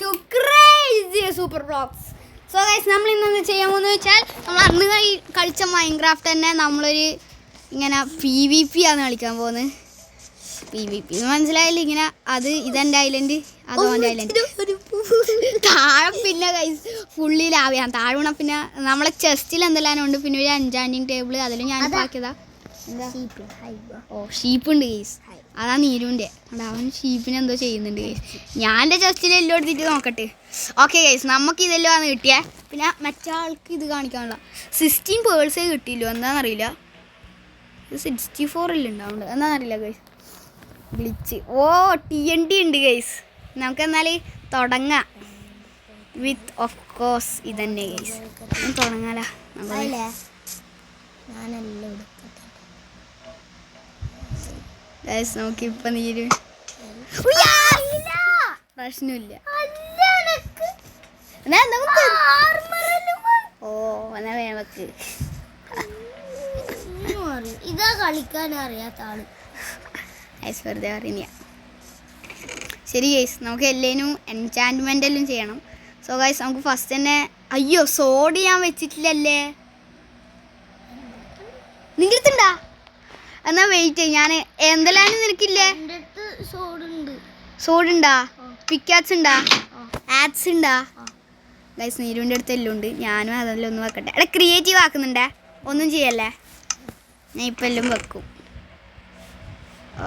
To crazy super blogs. So guys, നമ്മൾ ഇന്നെന്ത് ചെയ്യാൻ പോകുന്നത് വെച്ചാൽ നമ്മൾ അന്ന് കളിച്ച മൈൻക്രാഫ്റ്റ് തന്നെ നമ്മളൊരു ഇങ്ങനെ PvP ആണ് കളിക്കാൻ പോകുന്നത്. PvP മനസ്സിലായില്ല. ഇങ്ങനെ അത് ഇതെൻ്റെ ഐലൻഡ്, അതോ എൻ്റെ ഐലൻഡ്. താഴെ പിന്നെ ഗൈസ് ഫുള്ളി ലാവിയാണ്. താഴെ വീണാൽ പിന്നെ നമ്മളെ ചെസ്റ്റിൽ എന്തെല്ലാം ഉണ്ട്. പിന്നെ ഒരു എൻചാൻറ്റിങ് ടേബിൾ അതിൽ ഞാൻ ആക്കിയതാ. ഷീപ്പ് ഉണ്ട് ഗൈസ്, അതാ നീരുവിൻ്റെ. അവൻ ഷീപ്പിന് എന്തോ ചെയ്യുന്നുണ്ട് ഗൈസ്. ഞാൻ എൻ്റെ ചെസ്റ്റിൽ എല്ലാം എടുത്തിട്ട് നോക്കട്ടെ. ഓക്കെ ഗൈസ്, നമുക്ക് ഇതെല്ലാം ആണ് കിട്ടിയേ. പിന്നെ മറ്റേ ആൾക്ക് ഇത് കാണിക്കാനുള്ള 16 പേഴ്സേ കിട്ടിയില്ലോ, എന്താണെന്നറിയില്ല. ഇത് 64 അല്ലേ ഉണ്ടാവുന്നുണ്ട്, എന്താണെന്നറിയില്ല ഗൈസ്. വിളിച്ച് TNT ഉണ്ട് ഗൈസ്. നമുക്ക് എന്നാൽ തുടങ്ങാം വിത്ത് ഓഫ് കോഴ്സ് ഇതന്നെ ഗൈസ്. തുടങ്ങാലോ. ഗൈസ് നോക്കിപ്പോൾ നീര് പ്രശ്നമില്ല. എന്നാ വേണക്ക് ഇതാ കളിക്കാൻ അറിയാത്ത ആള്. ഗൈസ് വെറുതെ പറയുന്ന. ശരി ഗൈസ്, നമുക്ക് എല്ലാവരും എൻചാൻറ്റ്മെൻ്റ് എല്ലാം ചെയ്യണം. സോ ഗൈസ്, നമുക്ക് ഫസ്റ്റ് തന്നെ അയ്യോ സോഡ് ഞാൻ വെച്ചിട്ടില്ലല്ലേ. നിൻ്റെ അടുത്തുണ്ടാ? എന്നാ വെയിറ്റ്, ഞാൻ എന്തെല്ലാം നിനക്കില്ലേ? സോഡ് ഉണ്ടാ? പിക്കാറ്റ്സ് ഉണ്ടാ? ആഡ്സ് ഉണ്ടാ? ഗൈസ് നീരുവിൻ്റെ അടുത്ത് എല്ലാം ഉണ്ട്. ഞാനും അതെല്ലാം ഒന്ന് വെക്കട്ടെ. എടാ ക്രിയേറ്റീവ് ആക്കുന്നുണ്ടേ, ഒന്നും ചെയ്യല്ലേ. ഞാൻ ഇപ്പം എല്ലാം വെക്കും.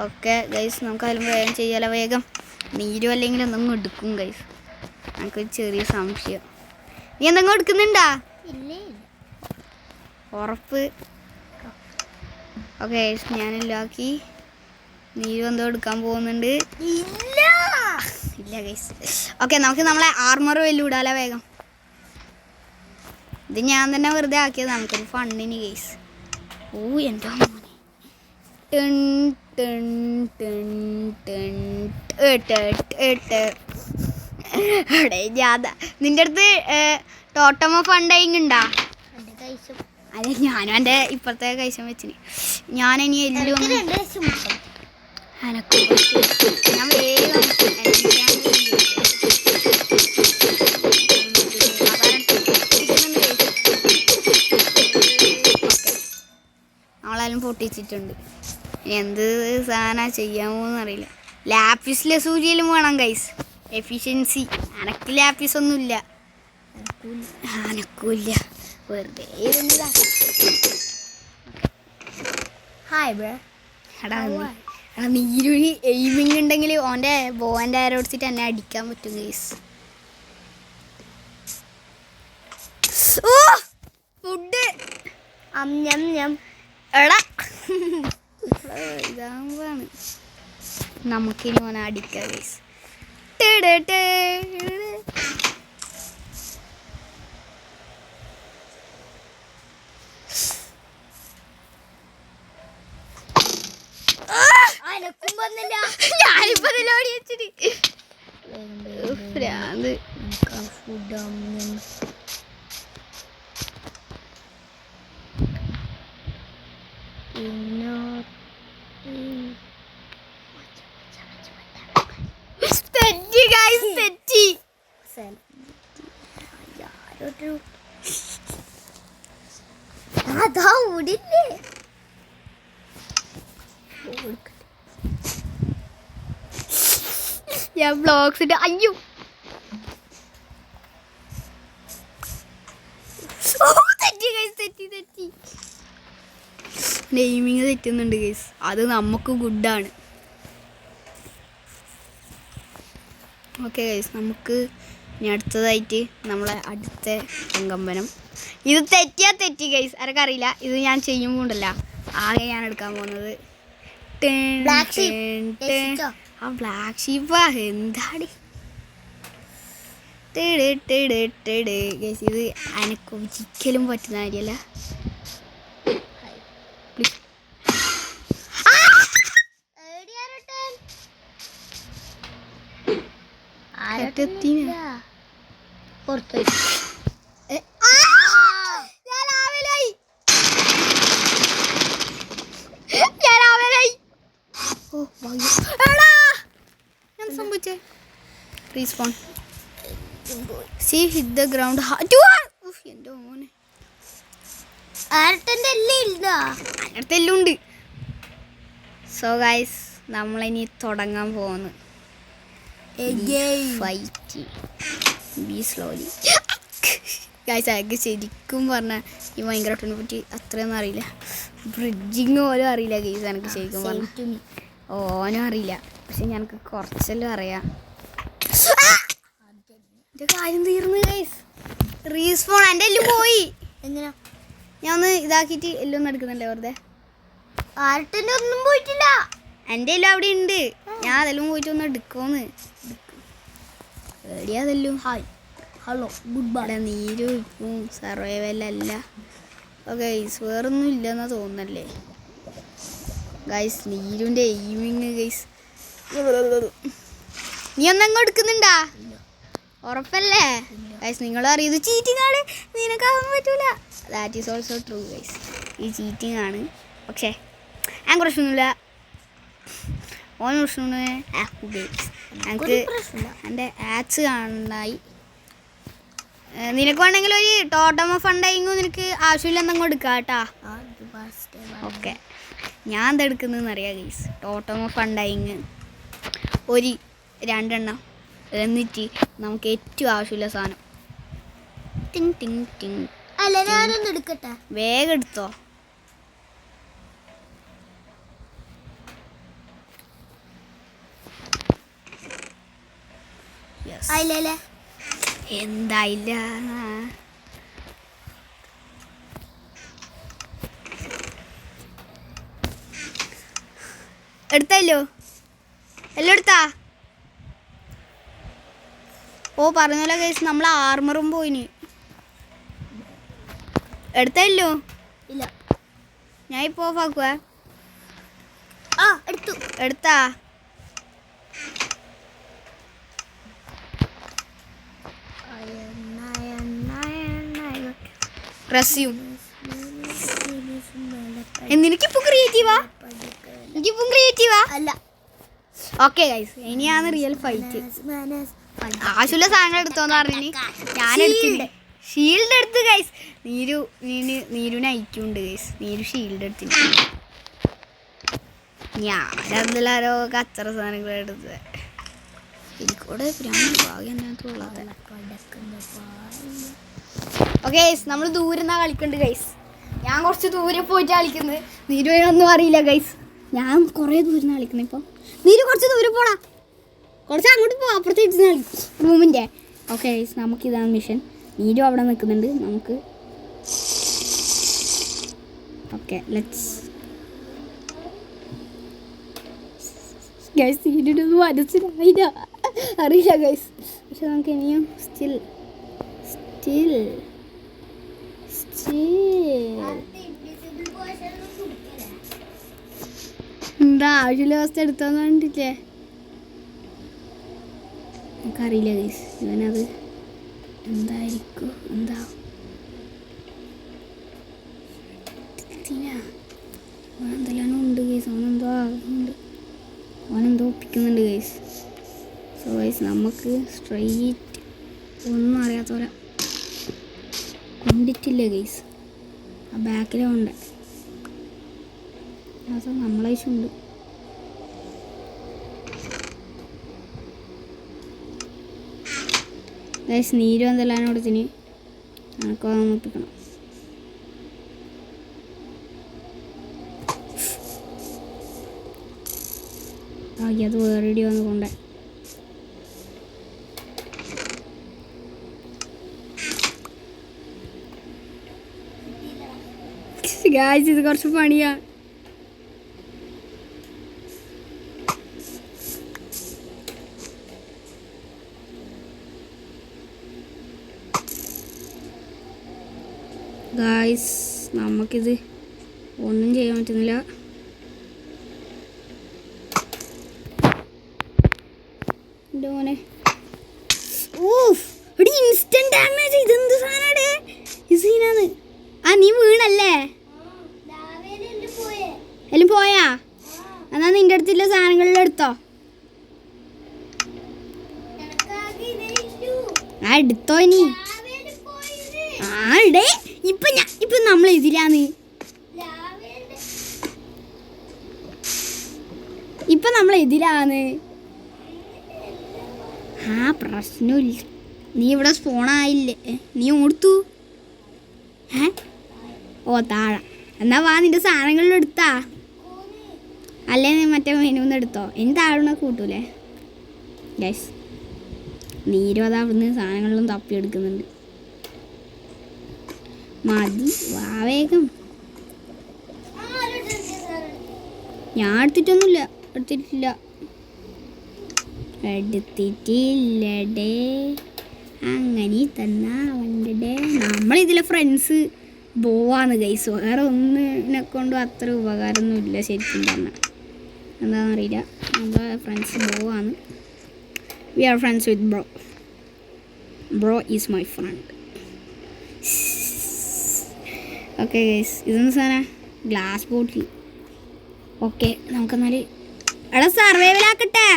ഓക്കെ ഗൈസ്, നമുക്ക് അതിലും വേഗം ചെയ്യാലോ. വേഗം നീരു അല്ലെങ്കിൽ എന്തെങ്കിലും എടുക്കും ഗൈസ്. എനിക്കൊരു ചെറിയ സംശയം. നീ എന്തെങ്കിലും എടുക്കുന്നുണ്ടാ? ഉറപ്പ്? ഓക്കെ ഗൈസ്, ഞാനെല്ലാം ആക്കി. നീരു എന്തോ എടുക്കാൻ പോകുന്നുണ്ട്. ഇല്ല ഗൈസ്. ഓക്കെ, നമുക്ക് നമ്മളെ ആർമർ വെല്ലു ഇടാലോ വേഗം. ഇത് ഞാൻ തന്നെ വെറുതെ ആക്കിയത്, നമുക്കൊരു ഫണ്ണിന് ഗൈസ്. എൻ്റെ നിന്റെ അടുത്ത് ടോട്ടമോ ഫണ്ടായിങ് ഉണ്ടാ? അതെ, ഞാനും എൻ്റെ ഇപ്പഴത്തെ കൈശം വെച്ചിന്. ഞാനിനി എല്ലാം എനക്ക് ഞാൻ വേഗം നമ്മളെല്ലാം പൊട്ടിച്ചിട്ടുണ്ട്. എന്ത് സാധനം ചെയ്യാമോന്ന് അറിയില്ല. ലാപ്പിസിലെ സൂചിയിലും വേണം ഗൈസ് എഫിഷ്യൻസി. അനക്ക് ലാപ്പിസ് ഒന്നുമില്ല, അനക്കൂല്ല, വെറുതെ എടാ നീരൊരു എയിമിങ് ഉണ്ടെങ്കിൽ ഓൻ്റെ ബോൻ്റെ ആരോടിച്ചിട്ട് എന്നെ അടിക്കാൻ പറ്റും ഗൈസ്. ഓ ഫുഡ് എടാ ഇതാകുമ്പോഴാണ് നമുക്കിനി ഓനെ അടിക്കാം ഗൈസ്. ഞാനിപ്പോ ഓടി വെച്ചിട്ട് ഭ്രാന്ത്. തെറ്റി ഗൈസ്, തെറ്റി. അതാ ഓടില്ലേ. ഞാൻ ബ്ലോഗ്സ് ഇട്ട് അയ്യോ തെറ്റി ഗൈസ്, തെറ്റി. നെയ്മിങ് തെറ്റുന്നുണ്ട് ഗൈസ്, അത് നമുക്ക് ഗുഡാണ്. ഓക്കെ ഗൈസ്, നമുക്ക് ഇനി അടുത്തതായിട്ട് നമ്മളെ അടുത്ത അങ്കമ്പനം. ഇത് തെറ്റി ഗൈസ്, ആർക്കറിയില്ല. ഇത് ഞാൻ ചെയ്യുമ്പോൾ ഉണ്ടല്ല ആകെ ഞാൻ എടുക്കാൻ പോകുന്നത് ആ ബ്ലാക്ക് ഷീപ്പാ. എന്താണ് ഗൈസ്, ഇത് അനക്ക് ഒരിക്കലും പറ്റുന്ന കാര്യമല്ല. സംഭവിച്ചേ respawn. She hit the ground എൻ്റെ മോനെ ആരട്ടൻ്റെ എല്ലാം ഇല്ല. അതിനകത്ത് എല്ലാം ഉണ്ട്. സോ ഗൈസ് നമ്മളിനി തുടങ്ങാൻ പോകുന്നു ഫൈറ്റ്. B slowly guys. അതൊക്കെ ശരിക്കും പറഞ്ഞാൽ ഈ മൈൻക്രാഫ്റ്റിനെ പറ്റി അത്രയൊന്നും അറിയില്ല. ബ്രിഡ്ജിങ് പോലും അറിയില്ല ഗൈസ് എനിക്ക് ശരിക്കും പറഞ്ഞു. ഓനും അറിയില്ല, പക്ഷെ ഞങ്ങൾക്ക് കുറച്ചെല്ലാം അറിയാം. എൻ്റെ കാര്യം തീർന്നു ഗൈസ്. റീസ്പോൺ എൻ്റെ എല്ലാം പോയി. എങ്ങനെയാ? ഞാൻ ഒന്ന് ഇതാക്കിയിട്ട് എല്ലാം ഒന്ന് എടുക്കുന്നുണ്ടേ വെറുതെ. ആരട്ടൻ്റെ ഒന്നും പോയിട്ടില്ല. എൻ്റെ എല്ലാം അവിടെ ഉണ്ട്. ഞാൻ അതെല്ലാം പോയിട്ട് ഒന്ന് എടുക്കുമെന്ന്. എവിടെയാ അതെല്ലാം? Hi, hello, good bye. അവിടെ നീരും ഇപ്പം സർവൈവലല്ല. അപ്പോൾ ഗൈസ് വേറൊന്നും ഇല്ലെന്നാ തോന്നല്ലേ ഗൈസ്. നീരുൻ്റെ aiming guys. നീ ഒന്നങ്ങ് എടുക്കുന്നുണ്ടാ? ഉറപ്പല്ലേ ഗൈസ്? നിങ്ങളും അറിയത് ചീറ്റിംഗ് ആണ്. നിനക്കാവാൻ പറ്റൂല. That is also true guys. ഈ ചീറ്റിംഗ് ആണ്. പക്ഷേ ഞാൻ പ്രശ്നമൊന്നുമില്ല. ഓൻ പ്രശ്നമൊന്നും ഞങ്ങൾക്ക് എൻ്റെ ആഡ്സ് കാണായി. നിനക്ക് വേണമെങ്കിൽ ഒരു ടോട്ടം ഓഫ് ഫണ്ടായിങ്ങും നിനക്ക് ആവശ്യമില്ലെന്നങ്ങ് എടുക്കാം കേട്ടാ. ഓക്കെ, ഞാൻ എന്തെടുക്കുന്നതെന്ന് അറിയാം ഗൈസ്. ടോട്ടം ഓഫ് ഫണ്ടായിങ് ഒരു 2 എണ്ണം, എന്നിട്ട് നമുക്ക് ഏറ്റവും ആവശ്യമില്ല സാധനം ടിങ് ടിങ് ടിങ്. അല്ല, ഞാനൊന്ന് എടുക്കട്ടെ. വേഗം എടുത്തോ. അല്ലേ എന്തായില്ല. എടുത്തല്ലോ, എല്ലാം എടുത്താ? ഓ പറഞ്ഞല്ലോ കേസ്, നമ്മൾ ആർമറും പോയിന്. എടുത്തല്ലോ? ഇല്ല, ഞാൻ ഇപ്പോൾ ഓഫ് ആക്കുക. എടുത്തു. എടുത്താ? റെസ്യൂം. എനിക്കിപ്പോൾ ക്രിയേറ്റീവാ? എനിക്കിപ്പം ക്രിയേറ്റീവാ? അല്ല. ഓക്കെ ഗൈസ്, ഇനിയാണ് റിയൽ ഫൈറ്റ്. ആവശ്യമുള്ള സാധനങ്ങൾ എടുത്തോന്ന് പറഞ്ഞു. ഞാൻ എടുത്തില്ല. ഷീൽഡ് എടുത്ത് ഗൈസ്. നീരുവിന് ഐക്യമുണ്ട് ഗൈസ്. നീരു ഷീൽഡ് എടുത്തില്ല. ഞാനെന്തെല്ലാരോ കച്ചറ സാധനങ്ങൾ എടുത്തത്. എനിക്കൂടെ ഭാഗ്യം അതിനകത്തുള്ളത്. ഓക്കെ ഗൈസ്, നമ്മൾ ദൂരെ നിന്നാണ് കളിക്കുന്നുണ്ട് ഗൈസ്. ഞാൻ കുറച്ച് ദൂരെ പോയിട്ട് കളിക്കുന്നത്. നീരുവിനൊന്നും അറിയില്ല ഗൈസ്. ഞാൻ കുറേ ദൂരെ നിന്ന് കളിക്കുന്നത്. ഇപ്പോൾ നീരു കുറച്ച് ദൂരെ പോടാ, കുറച്ച് അങ്ങോട്ട് പോവാം, അപ്പുറത്തേക്ക് റൂമിൻ്റെ. ഓക്കെ ഗൈസ്, നമുക്കിതാണ് മിഷൻ. നീരു അവിടെ നിൽക്കുന്നുണ്ട്. നമുക്ക് ഓക്കെ ലെറ്റ്സ് ഗൈസ്. നീരുവിനൊന്നും മനസ്സിലായില്ല, അറിയില്ല ഗൈസ്. പക്ഷെ നമുക്ക് ഇനിയും സ്റ്റിൽ എന്താ ആവശ്യമില്ല അവസ്ഥ എടുത്തോന്ന് കണ്ടില്ലേ? നമുക്കറിയില്ല ഗൈസ് ഇവനത് എന്തായിരിക്കും. എന്താ എന്തെല്ലാം ഉണ്ട് ഗൈസ്. അവനെന്തോ ആകുന്നുണ്ട്, അവനെന്തോ ഒപ്പിക്കുന്നുണ്ട് ഗൈസ്. സോ ഗൈസ്, നമുക്ക് സ്ട്രെയിറ്റ് ഒന്നും അറിയാത്തവരെ കൊണ്ടിട്ടില്ല ഗൈസ്. ആ ബാക്കിലുണ്ട്, അത് നമ്മളാവശ്യമുണ്ട്. ഗൈസ്, നീരും എന്തെല്ലാം കൊടുത്തിന് നമുക്ക് അതൊന്ന് ഒപ്പിക്കണം. ആകെ അത് വേറെ ഇടി വന്ന് കൊണ്ടേ. ഗായ്സ്, ഇത് കുറച്ച് പണിയാ. ഗായ്സ്, നമുക്കിത് ഒന്നും ചെയ്യാൻ പറ്റുന്നില്ല. മോനെ ഇൻസ്റ്റന്റ് ഡാമേജ്. ഇതെന്ത് സാധനമാണ്? ഈ സീനാണ്. ആ നീ വീണല്ലേ? എല്ലാം പോയാ? എന്നാ നിന്റെ അടുത്തുള്ള സാധനങ്ങളിൽ എടുത്തോ. ആ എടുത്തോ ഇനി. ആടെ ഇപ്പൊ നമ്മൾ എതിരാന്ന്. ഇപ്പൊ നമ്മൾ എതിരാന്ന്. ആ പ്രശ്നമില്ല. നീ ഇവിടെ സ്പോണായില്ലേ? നീ ഓർത്തു. ഓ താഴെ. എന്നാ വാ, നിന്റെ സാധനങ്ങളിൽ എടുത്താ. അല്ലേ നീ മറ്റേ മെനുന്ന് എടുത്തോ. ഇനി താഴെ കൂട്ടൂലേ ഗൈസ്. നീരും അതാ അവിടുന്ന് സാധനങ്ങളിലും തപ്പിയെടുക്കുന്നുണ്ട്. മതി, വാ വേഗം. ഞാൻ എടുത്തിട്ടില്ലടേ. അങ്ങനെ തന്നെ അവൻ്റെ നമ്മളിതിലെ ഫ്രണ്ട്സ് പോവാന്ന് ഗൈസ്. വേറെ ഒന്നിനെ കൊണ്ടും അത്ര ഉപകാരമൊന്നുമില്ല ശരിക്കും പറഞ്ഞാൽ. എന്താണെന്നറിയില്ല. നമ്മളെ ഫ്രണ്ട്സ് പോവാന്ന്. We are friends with bro. Bro is my friend. Okay guys, ഇതൊന്നും സാധനം ഗ്ലാസ് ബോട്ടിൽ. ഓക്കെ, നമുക്കെന്നാൽ എടാ സർവൈവലാക്കട്ടെ.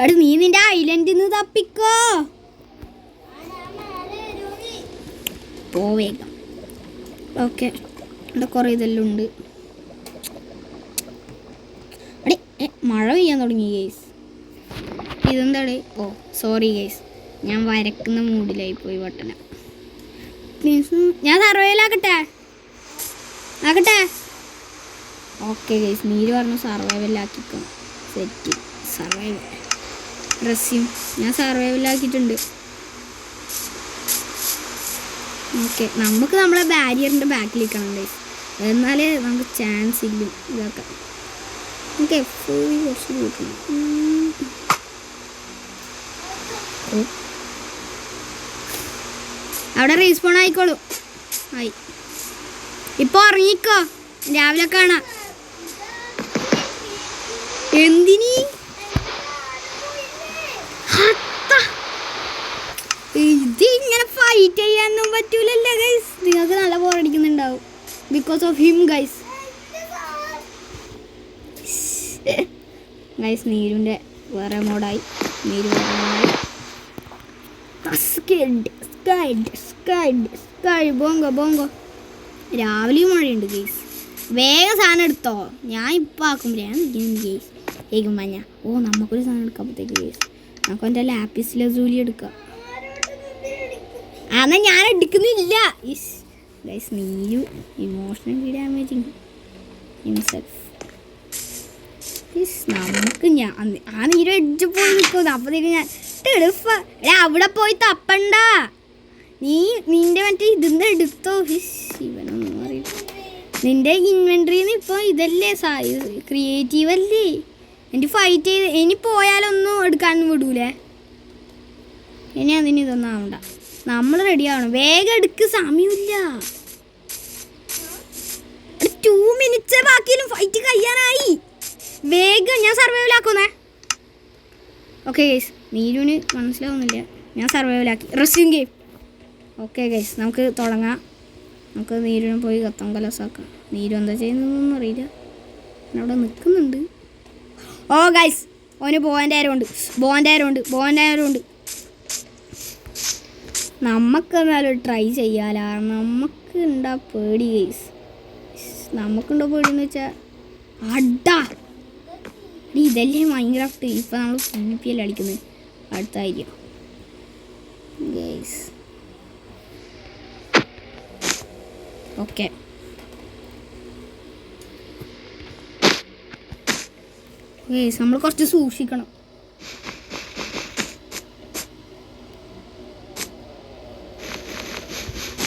എടാ നീ നിന്റെ ഐലൻഡിൽ നിന്ന് തപ്പിക്കോ. വേഗം. ഓക്കെ, ഇവിടെ കുറേ ഇതെല്ലാം ഉണ്ട്. അടേ മഴ പെയ്യാൻ തുടങ്ങി ഗൈസ്. ഇതെന്താടേ? ഓ സോറി ഗൈസ്, ഞാൻ വരക്കുന്ന മൂഡിലായി പോയി വട്ടന. പ്ലീസ് ഞാൻ സർവൈവലാക്കട്ടെ. ഓക്കെ ഗൈസ്, നീര് പറഞ്ഞു സർവൈവലാക്കിക്കോ. സെറ്റ് സർവൈവൽ റെസ്യൂം ഞാൻ സർവൈവലാക്കിയിട്ടുണ്ട്. ഓക്കെ, നമുക്ക് നമ്മളെ ബാരിയറിൻ്റെ ബാക്കിൽ നിൽക്കണം ഗൈസ്. എന്നാലേ നമുക്ക് ചാൻസ് ഇല്ല ഇതാക്കാം. നമുക്ക് എപ്പോഴും കുറച്ച് കൂട്ടണം. അവിടെ റീസ്പോൺ ആയിക്കോളൂ. ആയി. ഇപ്പോൾ ഉറങ്ങിക്കോ, രാവിലെ കാണാം. എന്തിനീ ഇത് ഇങ്ങനെ ഫൈറ്റ് ചെയ്യാനൊന്നും പറ്റൂലല്ലോ ഗൈസ്. നിങ്ങൾക്ക് നല്ല ബോറടിക്കുന്നുണ്ടാവും because of him guys. Guys നീരുൻ്റെ വേറെ മോഡായി. നീര് വേറെ മോഡായി. ബോങ്കോ രാവിലെയും മഴയുണ്ട് ഗൈസ്. വേഗം സാധനം എടുത്തോ. ഞാൻ ഇപ്പം ആക്കുമ്പോഴാണ് ഗൈസ് വേഗം മഞ്ഞ. ഓ നമുക്കൊരു സാധനം എടുക്കുമ്പോഴത്തേക്ക് ഗൈസ് നമുക്ക് എൻ്റെ ലാപ്പിസ് ലസൂലി എടുക്കാം. എന്നാ ഞാൻ എടുക്കുന്നില്ല ഗൈസ്. നീരു ഇമോഷണലി ഡാമേജിങ് ഹിംസെൽഫ്. നമുക്ക് ആ നീര് അടിച്ചു പോയി നിൽക്കുന്നു. അപ്പോഴത്തേക്ക് ഞാൻ അവിടെ പോയി തപ്പണ്ട. നിന്റെ മറ്റേ ഇതിന്ന് എടുത്തോ. ഇവനൊന്നും അറിയില്ല. നിന്റെ ഇൻവെൻട്രിന്ന് ഇപ്പോൾ ഇതല്ലേ ക്രിയേറ്റീവ് അല്ലേ. എനിക്ക് ഫൈറ്റ് ചെയ്ത് ഇനി പോയാലൊന്നും എടുക്കാനൊന്നും വിടൂലേ. ഇനി അതിന് ഇതൊന്നും ആവണ്ട. നമ്മൾ റെഡി ആവണം. വേഗം എടുക്ക്, സമയമില്ല. 2 minutes ബാക്കിയിലും ഫൈറ്റ് കഴിയാനായി. വേഗം ഞാൻ സർവൈവലാക്കുന്നേ. ഓക്കെ ഗൈസ്, നീരുവിന് മനസ്സിലാവുന്നില്ല. ഞാൻ സർവൈവലാക്കി. Resume game. ഓക്കെ ഗൈസ്, നമുക്ക് തുടങ്ങാം. നമുക്ക് നീരുവിനെ പോയി കത്തം കലസാക്കാം. നീരു എന്താ ചെയ്യുന്നതെന്നൊന്നും അറിയില്ല. അവിടെ നിൽക്കുന്നുണ്ട്. ഓ ഗൈസ്, ഓന് ബോൻ്റെ ആരമുണ്ട്. നമുക്കെന്നാലും ട്രൈ ചെയ്യാലാ. നമുക്ക് ഉണ്ടാ പേടി ഗൈസ്. നമുക്കുണ്ടോ പേടിയെന്ന് വെച്ചാൽ അടാ ഇതല്ലേ മൈൻക്രാഫ്റ്റ്. ഇപ്പം നമ്മൾ PvP അല്ലേ കളിക്കുന്നത്. അടുത്തായിരിക്കും ഗൈസ്. ഓക്കെ, ഗൈസ് നമ്മൾ കുറച്ച് സൂക്ഷിക്കണം.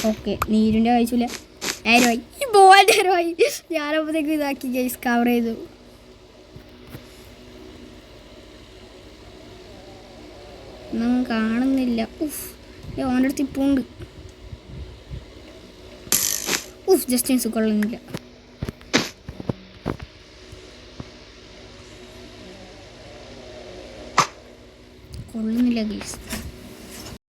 ഓക്കെ, നീരിൻ്റെ കഴിച്ചില്ല. ആരുമായി ഈ ബോൻ്റെ ആരുമായി. ഞാനപ്പോഴത്തേക്കും ഇതാക്കി ഗൈസ്, കവർ ചെയ്തു. ഒന്നും കാണുന്നില്ല. ഓൻ്റെ അടുത്ത് ഇപ്പോൾ ഉണ്ട്. ജസ്റ്റ് കൊള്ളുന്നില്ല.